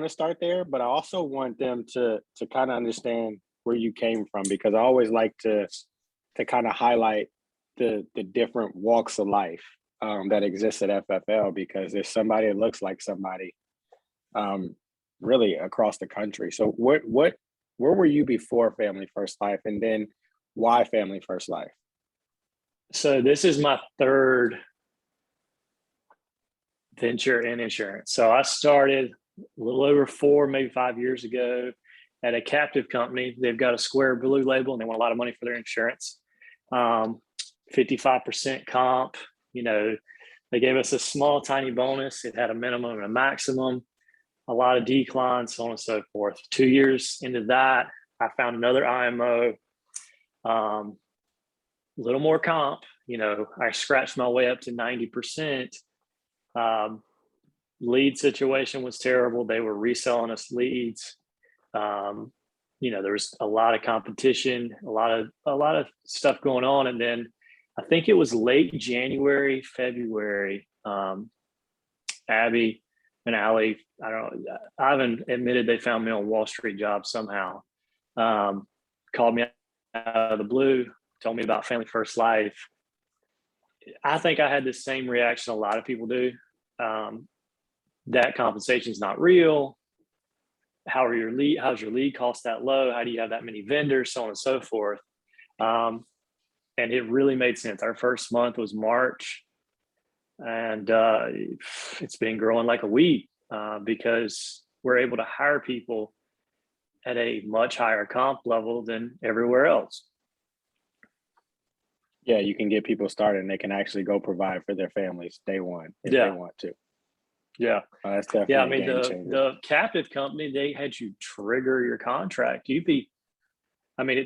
want to start there, but I also want them to kind of understand where you came from because I always like to kind of highlight the different walks of life that exist at FFL because there's somebody that looks like somebody um, really across the country. So where were you before Family First Life, and then why Family First Life? So this is my third venture in insurance. So I started a little over 4, maybe 5 years ago at a captive company. They've got a Square Blue label and they want a lot of money for their insurance. 55% comp, you know, they gave us a small, tiny bonus. It had a minimum and a maximum, a lot of declines, so on and so forth. 2 years into that, I found another IMO, a little more comp. You know, I scratched my way up to 90%. Lead situation was terrible. They were reselling us leads. You know, there was a lot of competition, a lot of stuff going on. And then I think it was late January, February. Abby and Allie, I don't know, Ivan admitted they found me on Wall Street Job somehow. Called me out of the blue, told me about Family First Life. I think I had the same reaction a lot of people do. That compensation is not real. How's your lead cost that low? How do you have that many vendors? So on and so forth. And it really made sense. Our first month was March, and it's been growing like a weed because we're able to hire people at a much higher comp level than everywhere else. Yeah, you can get people started and they can actually go provide for their families day one if they want to. Yeah. That's definitely I mean, a game changer. the captive company, they had you trigger your contract. It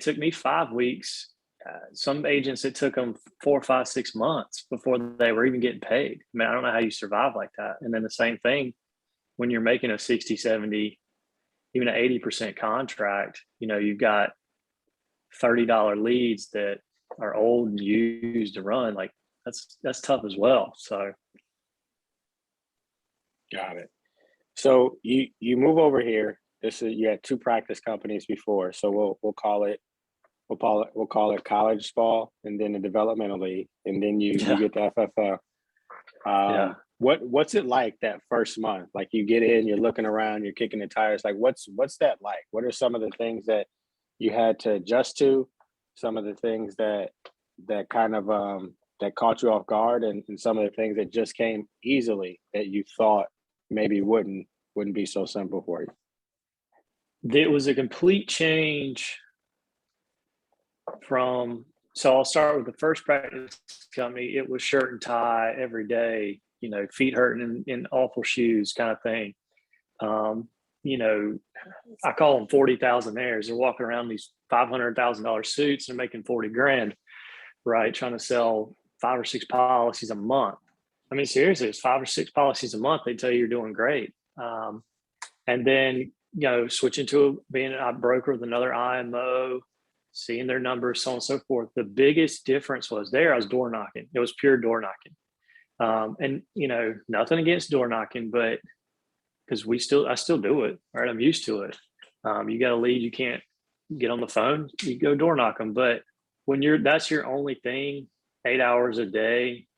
took me 5 weeks. Some agents, it took them 4, 5, 6 months before they were even getting paid. I mean, I don't know how you survive like that. And then the same thing when you're making a 60, 70, even an 80% contract, you know, you've got $30 leads that are old and used to run. Like that's tough as well. So. Got it. So you move over here. You had 2 practice companies before. So we'll call it college ball and then the developmental league. And then you get the FFL. What's it like that first month? Like you get in, you're looking around, you're kicking the tires. Like what's that like? What are some of the things that you had to adjust to? Some of the things that kind of that caught you off guard, and some of the things that just came easily that you thought maybe wouldn't be so simple for you? It was a complete change so I'll start with the first practice company. It was shirt and tie every day, you know, feet hurting in awful shoes kind of thing. You know, I call them 40,000-aires. They're walking around these $500,000 suits and making 40 grand, right? Trying to sell 5 or 6 policies a month. I mean, seriously, it's 5 or 6 policies a month. They tell you you're doing great. And then, you know, switching to being a broker with another IMO, seeing their numbers, so on and so forth. The biggest difference was I was door knocking. It was pure door knocking. And, you know, nothing against door knocking, but because I still do it, right? I'm used to it. You got a lead, you can't get on the phone, you go door knock them. But when that's your only thing, 8 hours a day,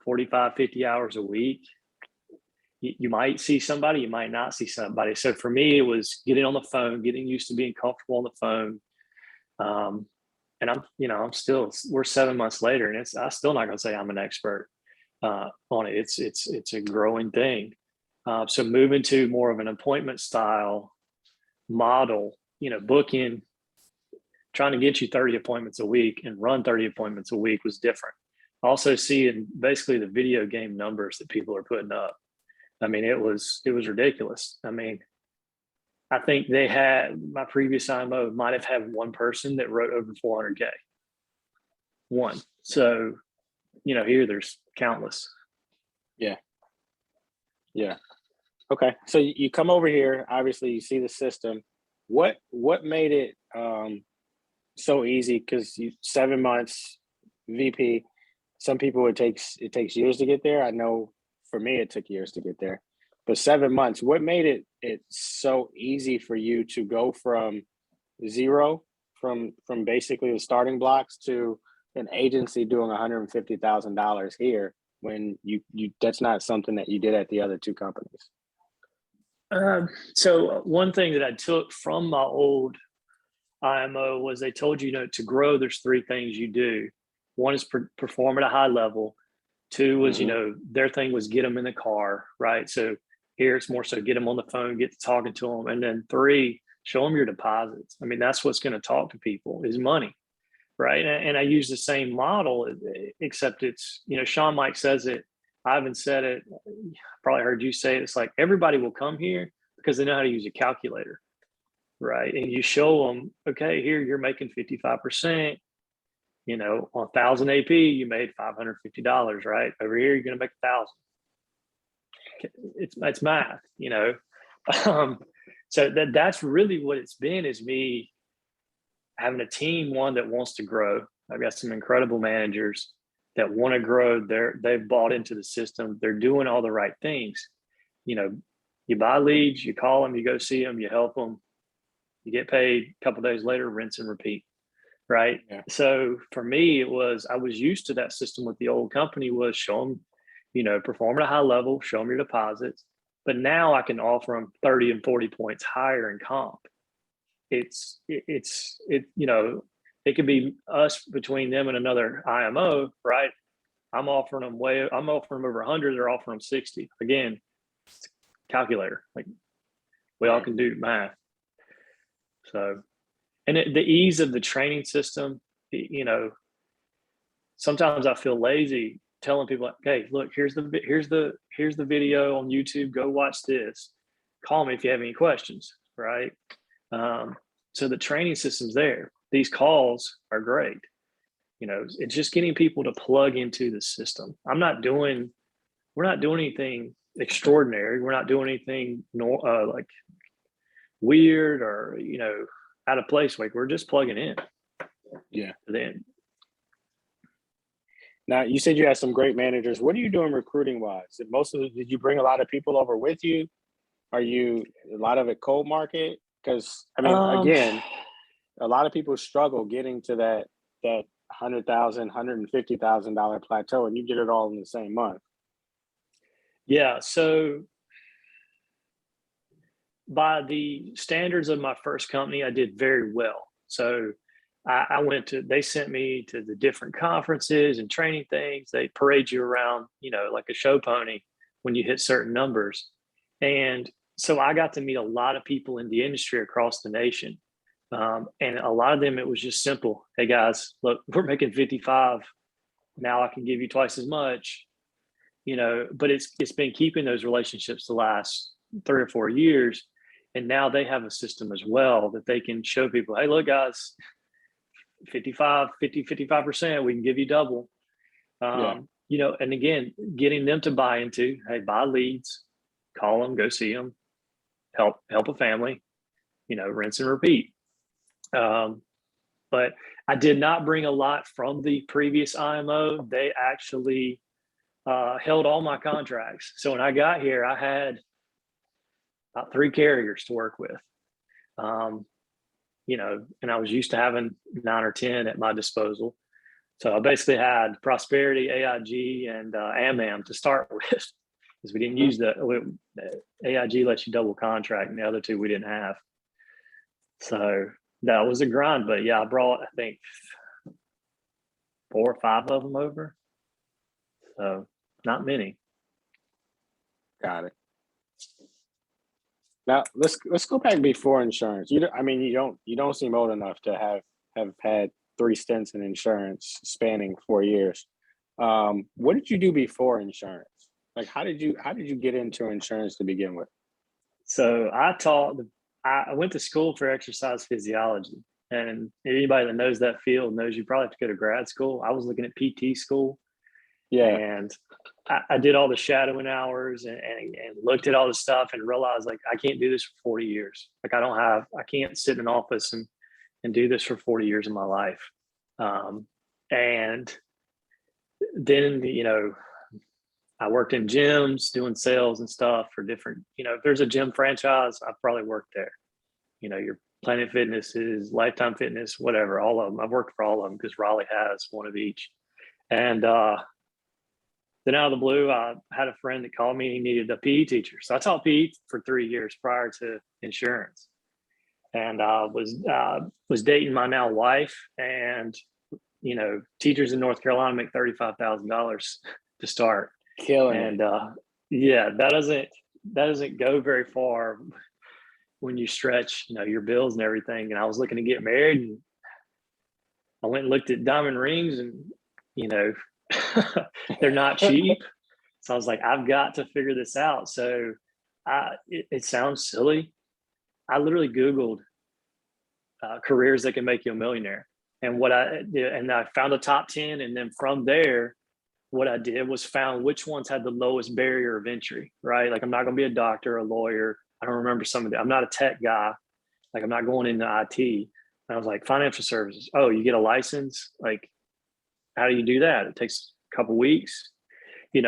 45, 50 hours a week, you might see somebody, you might not see somebody. So for me, it was getting on the phone, getting used to being comfortable on the phone. And we're 7 months later, and I'm still not going to say I'm an expert on it. It's a growing thing. So moving to more of an appointment style model, you know, booking, trying to get you 30 appointments a week and run 30 appointments a week was different. Also seeing basically the video game numbers that people are putting up. I mean, it was ridiculous. I mean, I think my previous IMO might have had one person that wrote over 400K. One. So, you know, here there's countless. Yeah. Okay. So you come over here, obviously you see the system. What made it so easy? Because 7 months VP, some people it takes years to get there. I know for me it took years to get there. but 7 months, what made it so easy for you to go from zero, from basically the starting blocks to an agency doing $150,000 here when you that's not something that you did at the other two companies? So one thing that I took from my old IMO was they told you, to grow, there's three things you do. One is perform at a high level. Two was, Mhm. their thing was get them in the car, right? So here it's more so get them on the phone, get to talking to them. And then three, show them your deposits. I mean, that's what's going to talk to people is money, right? And I use the same model, except it's, Sean Mike says it. I haven't said it. Probably heard you say it. It's like everybody will come here because they know how to use a calculator, right? And you show them, okay, here you're making 55%. On 1,000 AP, you made $550, right? Over here, you're going to make 1,000. It's math, so that's really what it's been, is me having a team, one that wants to grow. I've got some incredible managers that want to grow. They've bought into the system. They're doing all the right things. You buy leads, you call them, you go see them, you help them, you get paid. A couple of days later, rinse and repeat. Right. Yeah. So for me, I was used to that system with the old company, was show them, perform at a high level, show them your deposits. But now I can offer them 30 and 40 points higher in comp. It could be us between them and another IMO, right? I'm offering them over 100, they're offering them 60. Again, calculator. Like, we all can do math. So, and the ease of the training system, sometimes I feel lazy telling people, like, hey, look, here's the video on YouTube. Go watch this. Call me if you have any questions, right? So the training system's there. These calls are great. It's just getting people to plug into the system. We're not doing anything extraordinary. We're not doing anything like weird or out of place. Like, we're just plugging in. Yeah. Then Now, you said you had some great managers. What are you doing recruiting wise? Did you bring a lot of people over with you? Are you a lot of it cold market? Because I mean, again, a lot of people struggle getting to that $100,000, $150,000 plateau, and you did it all in the same month. Yeah. So by the standards of my first company, I did very well. So they sent me to the different conferences and training things. They parade you around, like a show pony when you hit certain numbers. And so I got to meet a lot of people in the industry across the nation. And a lot of them, it was just simple. Hey guys, look, we're making 55. Now I can give you twice as much, but it's been keeping those relationships the last 3 or 4 years. And now they have a system as well that they can show people, hey, look guys, 55%, we can give you double. Yeah. And again, getting them to buy into, hey, buy leads, call them, go see them, help a family, rinse and repeat. But I did not bring a lot from the previous IMO. They actually held all my contracts. So when I got here, I had about 3 carriers to work with. And I was used to having 9 or 10 at my disposal. So I basically had Prosperity, AIG, and AmAm to start with, because we didn't use AIG lets you double contract, and the other two we didn't have. So that was a grind. But yeah, I brought, I think, 4 or 5 of them over. So not many. Got it. Now let's go back before insurance. You don't seem old enough to have had 3 stints in insurance spanning 4 years. What did you do before insurance? Like, how did you get into insurance to begin with? So I went to school for exercise physiology, and anybody that knows that field knows you probably have to go to grad school. I was looking at PT school. Yeah. And I did all the shadowing hours and looked at all the stuff and realized, like, I can't do this for 40 years. Like, I can't sit in an office and do this for 40 years of my life. And then, I worked in gyms doing sales and stuff for different, if there's a gym franchise, I've probably worked there. Your Planet Fitnesses, Lifetime Fitness, whatever, all of them. I've worked for all of them because Raleigh has one of each. And then out of the blue, I had a friend that called me and he needed a PE teacher. So I taught PE for 3 years prior to insurance. And I was dating my now wife, and teachers in North Carolina make $35,000 to start. Killing And it. yeah, that doesn't go very far when you stretch, your bills and everything. And I was looking to get married, and I went and looked at diamond rings, and they're not cheap. So I was like, I've got to figure this out. So it sounds silly. I literally Googled careers that can make you a millionaire. And I found a top 10. And then from there, what I did was found which ones had the lowest barrier of entry, right? Like, I'm not going to be a doctor, a lawyer. I don't remember some of that. I'm not a tech guy. Like, I'm not going into IT. And I was like, financial services. Oh, you get a license? Like, how do you do that? It takes a couple weeks,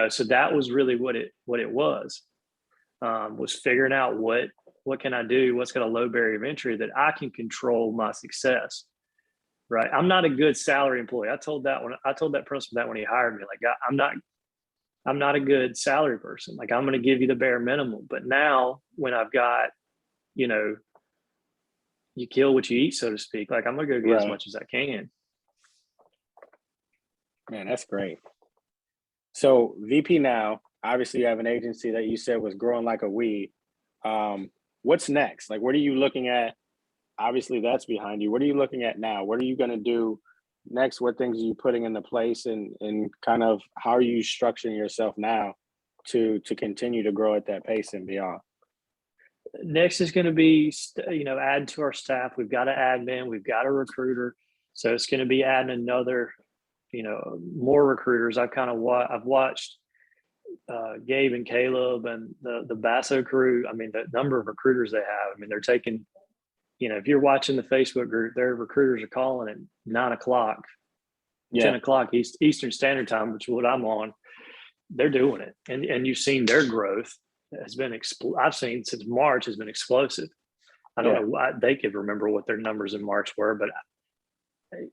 so that was really what it was figuring out what can I do? What's got a low barrier of entry that I can control my success, right? I'm not a good salary employee. I told that principal that when he hired me, like, I'm not a good salary person. Like, I'm going to give you the bare minimum. But now when I've got, you kill what you eat, so to speak, like, I'm going to go get as much as I can. Man, that's great. So VP now, obviously you have an agency that you said was growing like a weed. What's next? Like, what are you looking at? Obviously that's behind you. What are you looking at now? What are you going to do next? What things are you putting into place, and kind of how are you structuring yourself now to continue to grow at that pace and beyond? Next is going to be, add to our staff. We've got an admin, we've got a recruiter. So it's going to be adding another, more recruiters. I've watched Gabe and Caleb and the Basso crew. I mean, the number of recruiters they have. I mean, they're taking, if you're watching the Facebook group, their recruiters are calling at 9 o'clock, 10 o'clock Eastern Standard Time, which is what I'm on. They're doing it. And you've seen their growth has been, I've seen since March has been explosive. I don't know why they could remember what their numbers in March were, but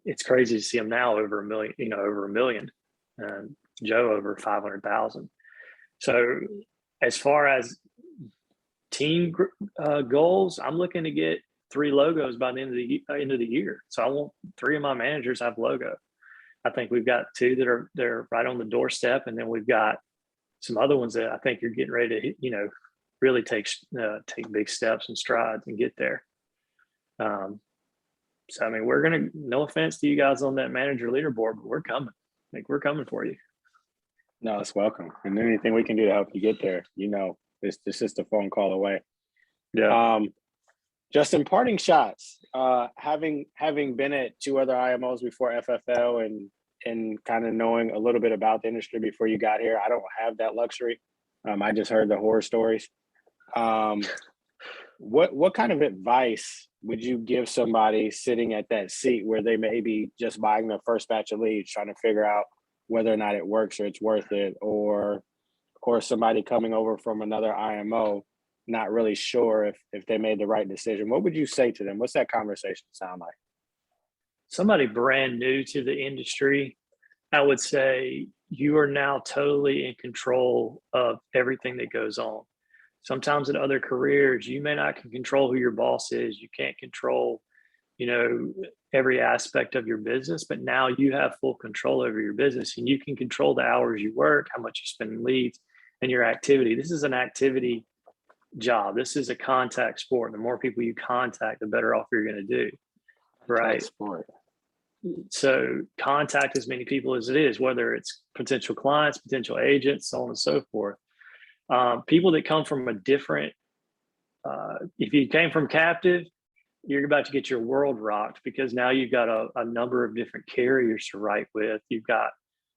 it's crazy to see them now over a million, Joe over 500,000. So as far as team goals, I'm looking to get 3 logos by the end of the year. So I want 3 of my managers have logo. I think we've got 2 that they're right on the doorstep, and then we've got some other ones that I think you're getting ready to, really take big steps and strides and get there. So, I mean, no offense to you guys on that manager leaderboard, but we're coming. Like, we're coming for you. No, it's welcome. And anything we can do to help you get there, it's just a phone call away. Yeah. Just in parting shots, having been at 2 other IMOs before FFL and kind of knowing a little bit about the industry before you got here, I don't have that luxury. I just heard the horror stories. What kind of advice would you give somebody sitting at that seat where they may be just buying their first batch of leads, trying to figure out whether or not it works or it's worth it, or somebody coming over from another IMO, not really sure if they made the right decision? What would you say to them? What's that conversation sound like? Somebody brand new to the industry, I would say you are now totally in control of everything that goes on. Sometimes in other careers, you may not can control who your boss is. You can't control, every aspect of your business, but now you have full control over your business, and you can control the hours you work, how much you spend in leads, and your activity. This is an activity job. This is a contact sport. The more people you contact, the better off you're going to do. Right. Sport. So contact as many people as it is, whether it's potential clients, potential agents, so on and so forth. People that come from a different, if you came from captive, you're about to get your world rocked, because now you've got a number of different carriers to write with. You've got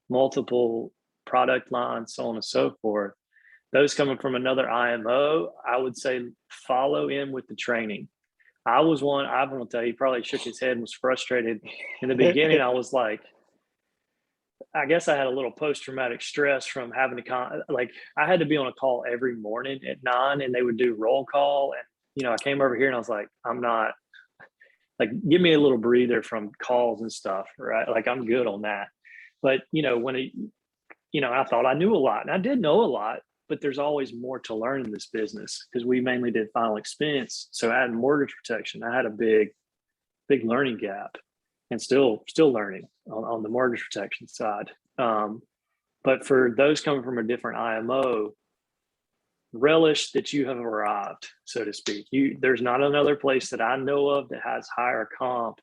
multiple product lines, so on and so forth. Those coming from another IMO, I would say follow in with the training. I was one, I'm going to tell you, he probably shook his head and was frustrated. In the beginning, I was like, I guess I had a little post-traumatic stress from having to like I had to be on a call every morning at 9 and they would do roll call. And, I came over here and I was like, I'm not like, give me a little breather from calls and stuff, right? Like I'm good on that. But, I thought I knew a lot and I did know a lot, but there's always more to learn in this business because we mainly did final expense. So I had mortgage protection. I had a big learning gap and still learning on the mortgage protection side. But for those coming from a different IMO, relish that you have arrived, so to speak. There's not another place that I know of that has higher comp,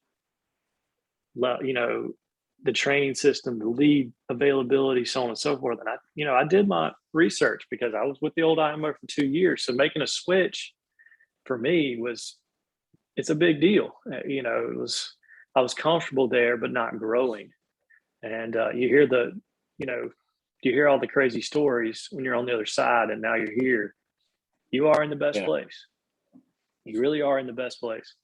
the training system, the lead availability, so on and so forth. And I did my research because I was with the old IMO for 2 years. So making a switch for me it's a big deal. I was comfortable there, but not growing. And you hear all the crazy stories when you're on the other side and now you're here. You are in the best Yeah. place. You really are in the best place.